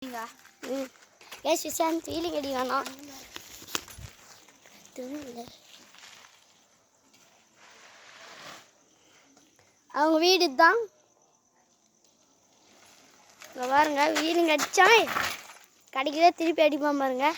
Guys, Visant feeling அடிவானா அவங்க வீடு தான் பாருங்க. வீடுங்க அடிச்சா கடைக்குதான் திருப்பி அடிப்பான் பாருங்க.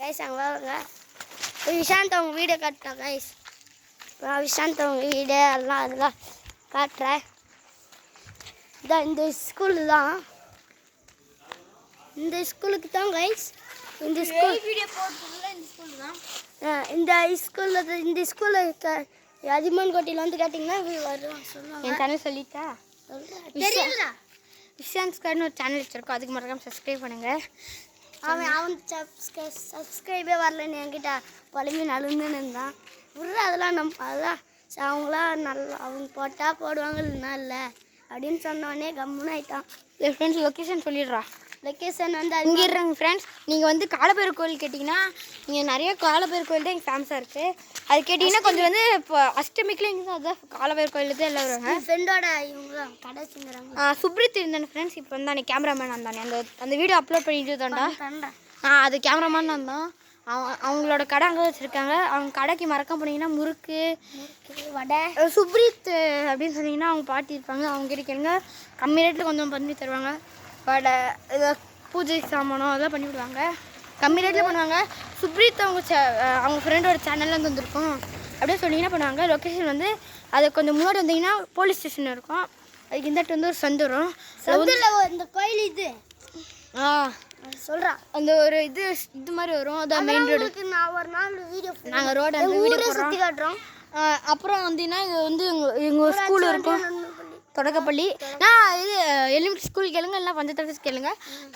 கைஸ் அங்கே பாருங்க. விஷாந்த் அவங்க வீடை காட்டுறேன் கைஸ். விஷாந்த் அவங்க வீடு எல்லாம் அதெல்லாம் காட்டுறேன். இதான் இந்த ஸ்கூலு தான். இந்த ஸ்கூலுக்கு தான் கைஸ். இந்த ஸ்கூல் வீடியோ போட்டுல இந்த ஸ்கூல் தான். இந்த ஸ்கூலில் அதிமன் கோட்டையில் வந்து கேட்டிங்கன்னா வருவாங்க சொல்லுவாங்க. என் சேனல் சொல்லிட்டா தெரியல. விஷாந்த் ஸ்கர்னு ஒரு சேனல் வச்சுருக்கோம். அதுக்கு மறக்காம சப்ஸ்கிரைப் பண்ணுங்கள். அவன் சப்ஸ்கிரைபே வரலன்னு என்கிட்ட பழமி நழுந்துன்னு இருந்தான். அதெல்லாம் அதெல்லாம் அவங்களாம் நல்லா அவங்க போட்டால் போடுவாங்க இல்லைன்னா இல்லை அப்படின்னு சொன்னோடனே கம்முன்னு ஆகிட்டான். என் ஃப்ரெண்ட்ஸ் லொக்கேஷன் சொல்லிடுறா. லொக்கேஷன் வந்து இங்கே இருங்க ஃப்ரெண்ட்ஸ். நீங்கள் வந்து காலபைரவர் கோயில் கேட்டிங்கன்னா இங்கே நிறைய காலபைரவர் கோயில் தான் இங்கே ஃபேமஸாக இருக்குது. அது கேட்டிங்கன்னா கொஞ்சம் வந்து இப்போ அஷ்டமிக்கில் இங்கே தான் அதுதான் காலபைரவர் கோயில் தான் எல்லாம் வருவாங்க. ஃப்ரெண்டோட இவங்க கடை வச்சுங்கிறாங்க. சுப்ரித் இருந்தானே ஃப்ரெண்ட்ஸ். இப்போ வந்தானே கேமராமேன் வந்தானே. அந்த வீடியோ அப்லோட் பண்ணிட்டு தான்டா. அது கேமராமேன் வந்தான். அவங்களோட கடை அங்கே வச்சுருக்காங்க. அவங்க கடைக்கு மறக்க போனீங்கன்னா முறுக்கு வடை சுப்ரித் அப்படின்னு சொன்னீங்கன்னா அவங்க பாட்டி இருப்பாங்க. அவங்க கிடைக்கணுங்க கம்மி ரேட்டில் கொஞ்சம் பண்ணி தருவாங்க. வடை இதை பூஜை சாமானம் அதெல்லாம் பண்ணி விடுவாங்க. கம்மி ரேட்டில் பண்ணுவாங்க. சுப்ரித் அவங்க ஃப்ரெண்டோட சேனல்லேருந்து வந்திருக்கோம் அப்படியே சொன்னீங்கன்னா பண்ணுவாங்க. லொக்கேஷன் வந்து அது கொஞ்சம் முன்னாடி வந்தீங்கன்னா போலீஸ் ஸ்டேஷன் இருக்கும். அதுக்கு இந்தட்டு வந்து ஒரு சந்து வரும். இந்த கோயில் இது சொல்கிறேன். அந்த ஒரு இது மாதிரி வரும். அதான் மெயின் ரோடு. நான் ஒரு நாள் வீடியோ நாங்கள் ரோடு அந்த வீடியோ சுற்றி காட்டுறோம். அப்புறம் வந்தீங்கன்னா இது வந்து எங்கள் ஸ்கூல் இருக்கும் தொடக்கப்பள்ளி. இது எலிமெண்ட்ரி ஸ்கூல் கேளுங்க இல்லை பஞ்சத்தரசு கேளுங்க.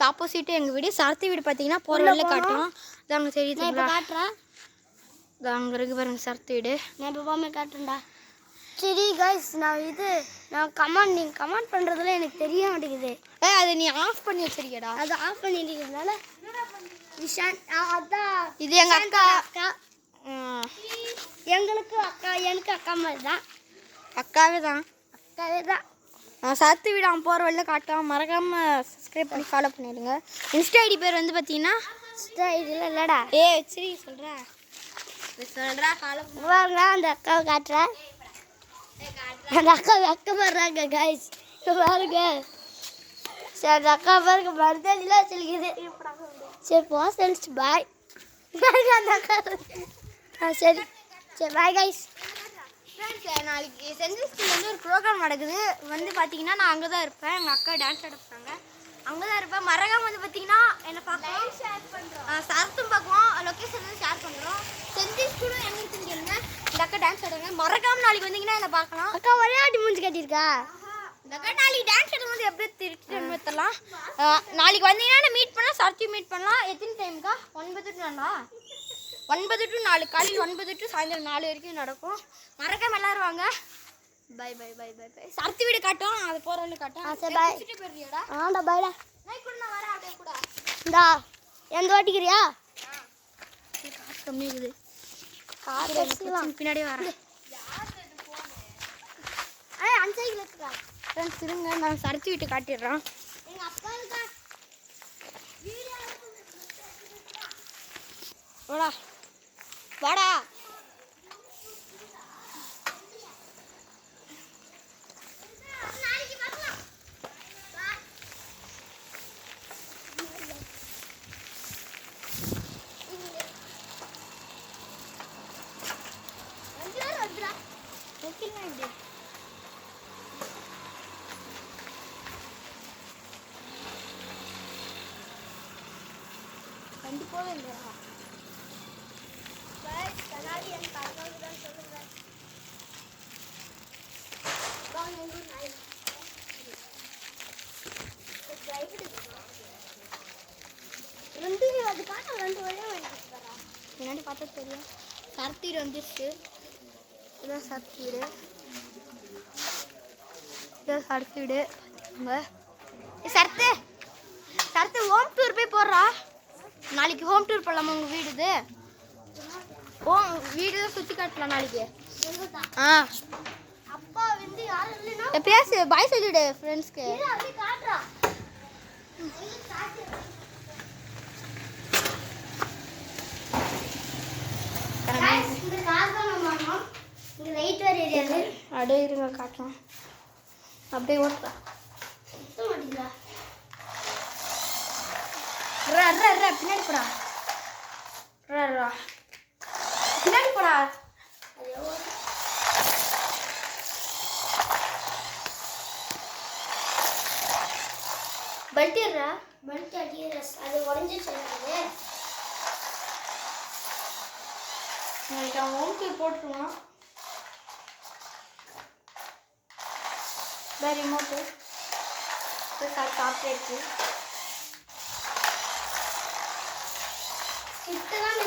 ஆப்போசிட்டு எங்கள் வீடு சார்த்தி வீடு பார்த்தீங்கன்னா போகிற வழியில் காட்டும். இது அங்கே தெரியுது. இப்போ காட்டுறேன். இது அங்கே இருக்கு பாருங்க சார்த்தி வீடு. நான் இப்போ போமே காட்டுறேன்டா. சரி கைஸ் நான் நீங்கள் கமெண்ட் பண்ணுறதுல எனக்கு தெரிய மாட்டேங்குது. அதை நீ ஆஃப் பண்ணி வச்சிருக்கேடா. அதை ஆஃப் பண்ணிட்டீங்கனால அதான் இது எங்கள் அக்கா. எங்களுக்கு அக்கா எனக்கு அக்கா மாதிரி தான். அக்காவே தான். சார்த்தி வீடு அவன் போகிற வழியில் காட்டான். மறக்காமல் சப்ஸ்கிரைப் பண்ணி ஃபாலோ பண்ணிடுங்க. இன்ஸ்டா ஐடி பேர் வந்து பார்த்தீங்கன்னா இன்ஸ்டா ஐடியில் இல்லைடா. சரி சொல்கிறா ஃபாலோ பாருங்க. அந்த அக்காவை காட்டுறேன். அந்த அக்கா வெக்கப்படுறாங்க கைஸ் பாருங்க. சரி அந்த அக்கா பாருங்க மருதாணிலாம் சொல்லிக்குது. சரி போ செல்ஸ் பாய் பாருங்க அந்த அக்கா. சரி சரி பாய் கைஸ். நாளைக்கு சென்ட் ஸ்கூலில் வந்து ஒரு ப்ரோக்ராம் நடக்குது. வந்து பார்த்தீங்கன்னா நான் அங்கே தான் இருப்பேன். எங்கள் அக்கா டான்ஸ் ஆடுறாங்க. அங்கே தான் இருப்பேன். மறக்காம வந்து பார்த்தீங்கன்னா என்னை பார்க்கலாம். ஷேர் பண்ணுறோம். சரத்தும் பார்க்குவோம். லொக்கேஷன் வந்து ஷேர் பண்ணுறோம். சென்ட் ஸ்கூலும் எங்கே இருக்குன்னு கேளுங்க. இந்த அக்கா டான்ஸ் ஆடுறாங்க. மறக்காம நாளைக்கு வந்தீங்கன்னா என்னை பார்க்கலாம். அக்கா விளையாடி மூஞ்சி கட்டியிருக்கா. இந்த அக்கா நாளைக்கு டான்ஸ் ஆடும்போது எப்படி திருட்டு தரலாம். நாளைக்கு வந்தீங்கன்னா மீட் பண்ணலாம். சரத்தையும் மீட் பண்ணலாம். எத்தனை டைமுக்கா? 9 to 4 காலையில் 9 to சாயந்தரம் 4 வரைக்கும் நடக்கும். மறக்காம எல்லாரும் வாங்க. Bye bye bye bye bye. சரத்து வீடு காட்டும். அது போகிறவங்க காட்டும். சரி பாய். போயிடுறியாடா? ஆண்டா பாய்டா. நைட் கூட நான் வரேன். அப்படியே கூட இந்தா எந்த வாட்டிக்கிறியா? காசு கம்மி இருக்குது. காசு பின்னாடியே வரேன். அன்சைக்கில் இருக்கா ஃப்ரெண்ட்ஸ் இருங்க. நான் சரத்து வீட்டு காட்டிடுறேன். எங்கள் அப்பா இருக்கா வாடா வாடா. கண்டிப்பாக இல்லையா கண்ணாடி என் பறக்கிறது தான் சொல்லுங்கள். ரெண்டு அது காட்ட 2 வழியாக வேண்டாம். முன்னாடி பார்த்தா தெரியும். சரத்து வீடு வந்துருச்சு. இதான் சரத்து வீடு. இதான் சரத்து வீடு. சரத்து அடுத்து ஹோம் டூர் போய் போடுறா. நாளைக்கு ஹோம் டூர் போடலாமா உங்கள் வீடு இது? வீடு தான் சுற்றி காட்டலாம் நாளைக்கு. ஆ அப்பா வந்து யாரும் இல்லைன்னா பேசு, பாய் சொல்லிவிடு ஃப்ரெண்ட்ஸ்க்கு. அப்படியே இருங்க காட்டலாம். அப்படியே ஓட்டுறா பின்னாடி போடா. பின்னாடி போடா. பெல்ட் ஏறா. பெல்ட் அடிக்கிற அது உடஞ்சி சொல்லுது. நாளைக்கு அவன் ஓகே போட்டுருவான். வேறு ரிமோட்டு சாப்பிட்டு கிட்ட தான்